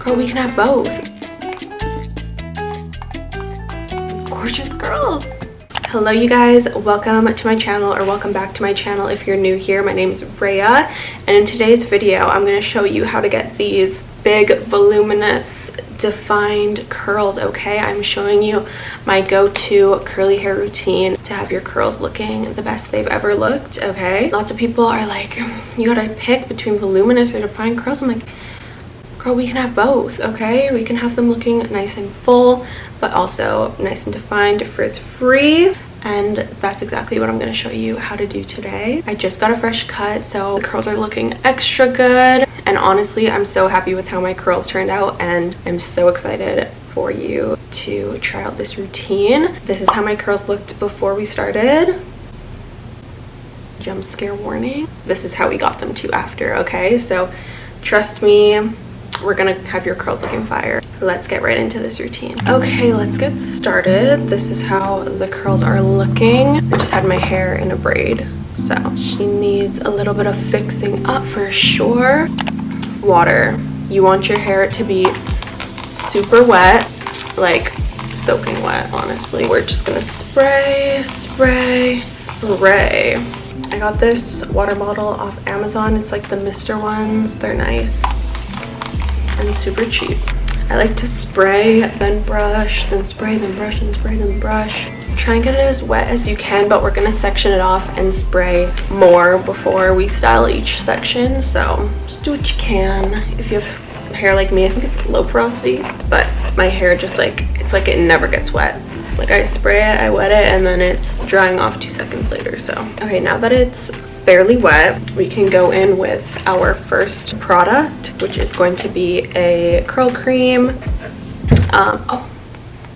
Girl, we can have both. Gorgeous girls. Hello you guys, welcome to my channel, or welcome back to my channel if you're new here. My name is Raya, and in today's video I'm going to show you how to get these big voluminous defined curls. Okay, I'm showing you my go-to curly hair routine to have your curls looking the best they've ever looked. Okay, lots of people are like, you gotta pick between voluminous or defined curls. I'm like, girl, we can have both. Okay, we can have them looking nice and full but also nice and defined, frizz-free, and that's exactly what I'm going to show you how to do today. I just got a fresh cut, so the curls are looking extra good, and honestly I'm so happy with how my curls turned out, and I'm so excited for you to try out this routine. This is how my curls looked before we started. Jump scare warning. This is how we got them to after. Okay, so trust me, we're gonna have your curls looking fire. Let's get right into this routine. Okay, let's get started. This is how the curls are looking. I just had my hair in a braid, so she needs a little bit of fixing up for sure. Water. You want your hair to be super wet, like soaking wet, honestly. We're just gonna spray, spray, spray. I got this water bottle off Amazon. It's like the Mr. ones. They're nice and super cheap. I like to spray, then brush, then spray, then brush, and spray, then brush. Try and get it as wet as you can, but we're gonna section it off and spray more before we style each section. So just do what you can. If you have hair like me, I think it's low porosity, but my hair just like, it's like it never gets wet. Like I spray it, I wet it, and then it's drying off 2 seconds later. So okay, now that it's fairly wet, we can go in with our first product, which is going to be a curl cream. Oh,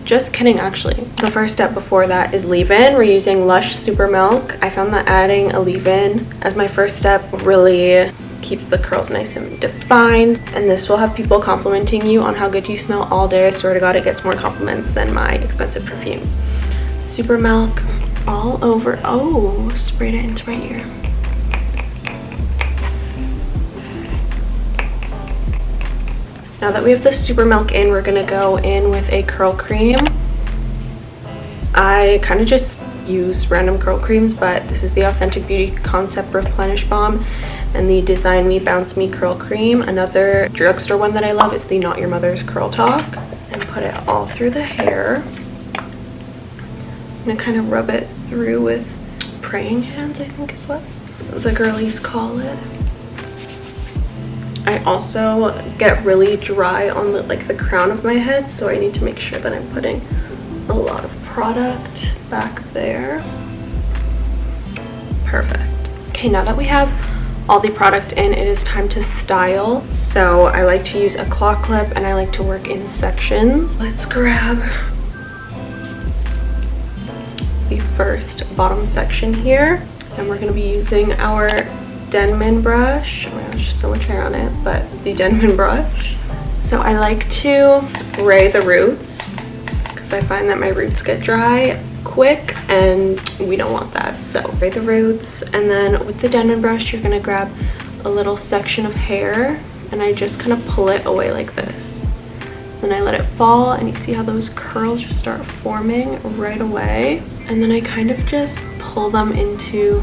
just kidding, actually. The first step before that is leave-in. We're using Lush Super Milk. I found that adding a leave-in as my first step really keeps the curls nice and defined, and this will have people complimenting you on how good you smell all day. I swear to God, it gets more compliments than my expensive perfumes. Super Milk all over. Oh, sprayed it into my ear. Now that we have the Super Milk in, we're gonna go in with a curl cream. I kind of just use random curl creams, but this is the Authentic Beauty Concept Replenish Balm and the Design Me Bounce Me Curl Cream. Another drugstore one that I love is the Not Your Mother's Curl Talk. And put it all through the hair. I'm gonna kind of rub it through with praying hands, I think is what the girlies call it. I also get really dry on the crown of my head, so I need to make sure that I'm putting a lot of product back there. Perfect. Okay, now that we have all the product in, it is time to style. So I like to use a claw clip and I like to work in sections. Let's grab the first bottom section here, and we're going to be using our Denman brush. Oh my gosh, so much hair on it, but the Denman brush. So I like to spray the roots because I find that my roots get dry quick and we don't want that. So spray the roots, and then with the Denman brush you're gonna grab a little section of hair and I just kind of pull it away like this. Then I let it fall, and you see how those curls just start forming right away. And then I kind of just pull them into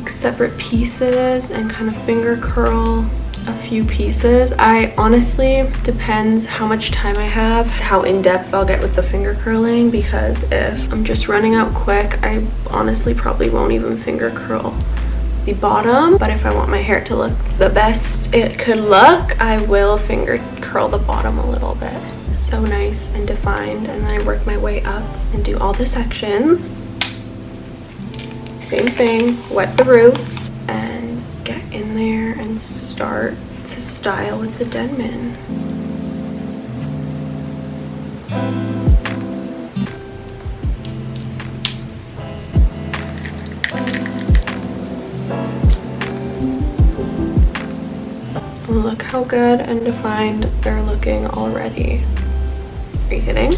separate pieces and kind of finger curl a few pieces. I honestly, depends how much time I have, how in-depth I'll get with the finger curling, because if I'm just running out quick, I honestly probably won't even finger curl the bottom. But if I want my hair to look the best it could look, I will finger curl the bottom a little bit. So nice and defined, and then I work my way up and do all the sections. Same thing, wet the roots and get in there and start to style with the Denman. Look how good and defined they're looking already. Are you kidding?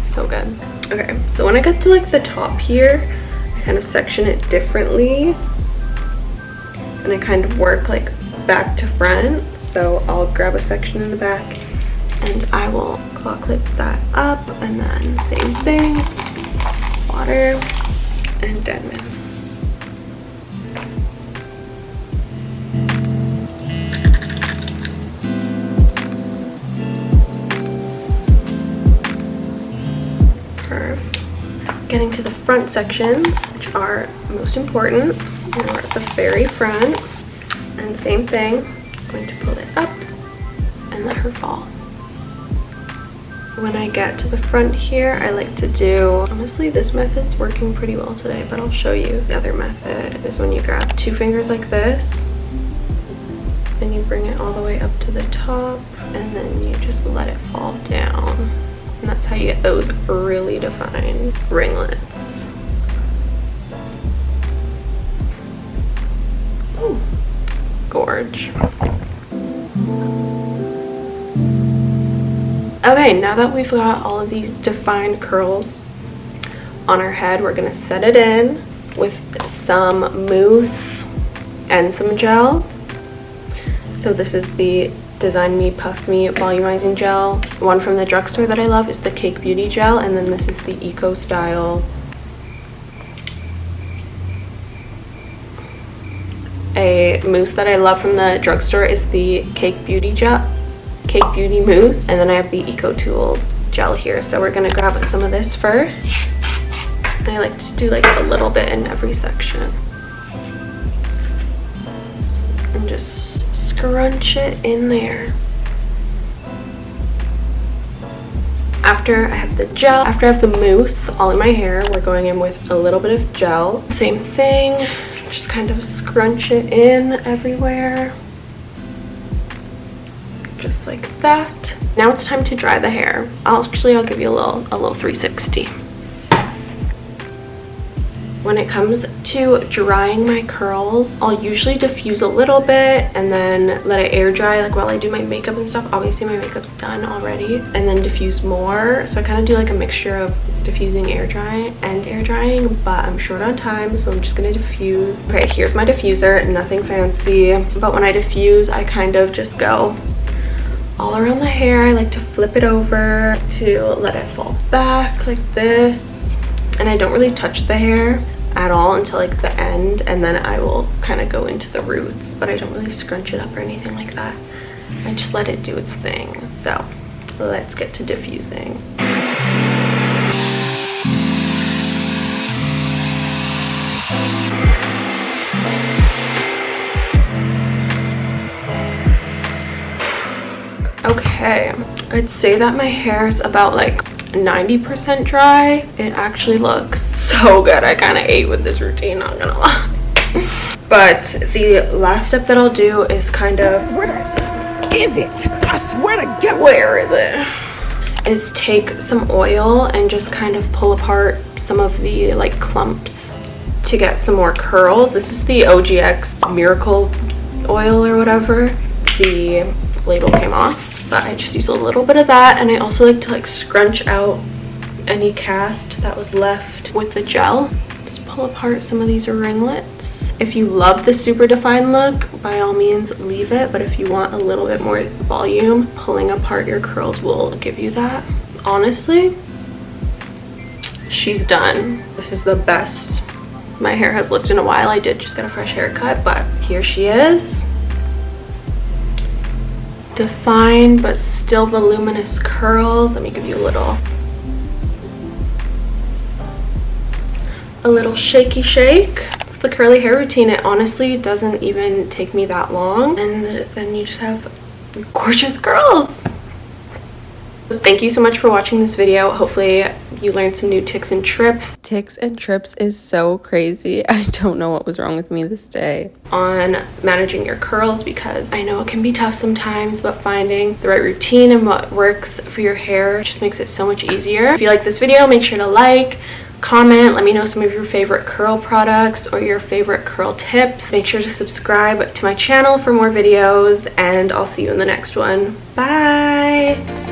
So good. Okay, so when I get to the top here, I kind of section it differently, and I kind of work back to front. so I'll grab a section in the back and I will claw clip that up, and then same thing, water and Denman. Perfect. Getting to the front sections, which are most important. We're at the very front, and same thing, I'm going to pull it up and let her fall. When I get to the front here, I like to do, honestly this method's working pretty well today, but I'll show you. The other method is when you grab 2 fingers like this, and you bring it all the way up to the top, and then you just let it fall down. And that's how you get those really defined ringlets. Ooh, gorge. Okay, now that we've got all of these defined curls on our head, we're gonna set it in with some mousse and some gel. So this is the Design Me Puff Me Volumizing Gel. One from the drugstore that I love is the Cake Beauty Gel, and then this is the Eco Style. A mousse that I love from the drugstore is the Cake Beauty Mousse, and then I have the Eco Tools gel here. So we're gonna grab some of this first. And I like to do like a little bit in every section. And just scrunch it in there. After I have the gel, after I have the mousse all in my hair, we're going in with a little bit of gel. Same thing, just kind of scrunch it in everywhere. Just like that. Now it's time to dry the hair. I'll give you a little 360. When it comes to drying my curls, I'll usually diffuse a little bit and then let it air dry, like while I do my makeup and stuff. Obviously my makeup's done already, and then diffuse more. So I kind of do like a mixture of diffusing, air drying, but I'm short on time, so I'm just gonna diffuse. Okay, here's my diffuser, nothing fancy, but when I diffuse, I kind of just go all around the hair. I like to flip it over to let it fall back like this, and I don't really touch the hair at all until like the end, and then I will kind of go into the roots, but I don't really scrunch it up or anything like that. I just let it do its thing. So let's get to diffusing. Okay, I'd say that my hair is about like 90% dry. It actually looks so good. I kind of ate with this routine, not gonna lie. But the last step that I'll do is kind of, where is it? I swear to God. Where is it? Is take some oil and just kind of pull apart some of the like clumps to get some more curls. This is the OGX Miracle Oil or whatever. The label came off, but I just use a little bit of that, and I also like to like scrunch out any cast that was left with the gel. Just pull apart some of these ringlets. If you love the super defined look, by all means leave it, but if you want a little bit more volume, pulling apart your curls will give you that. Honestly, she's done. This is the best my hair has looked in a while. I did just get a fresh haircut, but here she is. Defined but still voluminous curls. Let me give you a little shaky shake. It's the curly hair routine. It honestly doesn't even take me that long, and then you just have gorgeous curls. Thank you so much for watching this video. Hopefully you learned some new tips and trips. Tips and trips is so crazy. I don't know what was wrong with me this day on managing your curls, because I know it can be tough sometimes, but finding the right routine and what works for your hair just makes it so much easier. If you like this video, make sure to like, comment, let me know some of your favorite curl products or your favorite curl tips. Make sure to subscribe to my channel for more videos, and I'll see you in the next one. Bye!